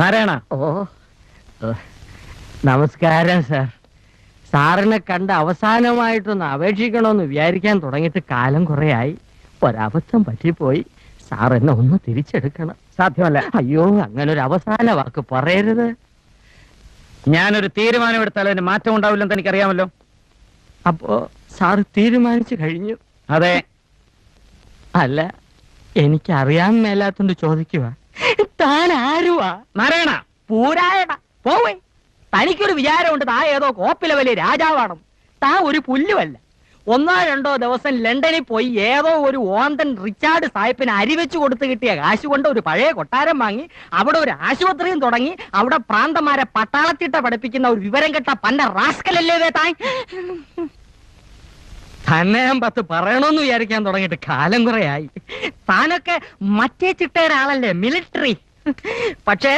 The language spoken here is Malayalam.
നാരായണ. ഓ നമസ്കാരം സാർ. സാറിനെ കണ്ട് അവസാനമായിട്ടൊന്ന് അപേക്ഷിക്കണമെന്ന് വിചാരിക്കാൻ തുടങ്ങിയിട്ട് കാലം കുറയായി. ഒരബദ്ധം പറ്റിപ്പോയി. സാർ എന്നെ ഒന്ന് തിരിച്ചെടുക്കണം. സാധ്യമല്ല. അയ്യോ, അങ്ങനെ ഒരു അവസാന വാക്ക് പറയരുത്. ഞാനൊരു തീരുമാനമെടുത്താൽ അതിന് മാറ്റം ഉണ്ടാവില്ലെന്ന് എനിക്കറിയാമല്ലോ. അപ്പോ സാർ തീരുമാനിച്ചു കഴിഞ്ഞു? അതെ. അല്ല, എനിക്കറിയാൻ മേലാത്തോണ്ട് ചോദിക്കുക. താൻ ആരുവാ? നാരായണ. പൂരായണ പോവേ. തനിക്കൊരു വിചാരമുണ്ട് താ ഏതോ കോപ്പിലെ വലിയ രാജാവാണ്. താ ഒരു പുല്ലുമല്ല. 1-2 ദിവസം ലണ്ടനിൽ പോയി ഏതോ ഒരു ഓന്തൻ റിച്ചാർഡ് സാഹിബിന് അരിവെച്ചു കൊടുത്ത് കിട്ടിയ കാശ് കൊണ്ട് ഒരു പഴയ കൊട്ടാരം വാങ്ങി അവിടെ ഒരു ആശുപത്രിയും തുടങ്ങി അവിടെ പ്രാന്തമാരെ പട്ടാളത്തിട്ട പഠിപ്പിക്കുന്ന ഒരു വിവരം കെട്ട പന്ന റാസ്കലല്ലേ താൻ. തന്നെ ഞാൻ 10 പറയണമെന്ന് വിചാരിക്കാൻ തുടങ്ങിയിട്ട് കാലം കുറയായി. താനൊക്കെ മറ്റേ ചിട്ടയുടെ ആളല്ലേ, മിലിറ്ററി. പക്ഷേ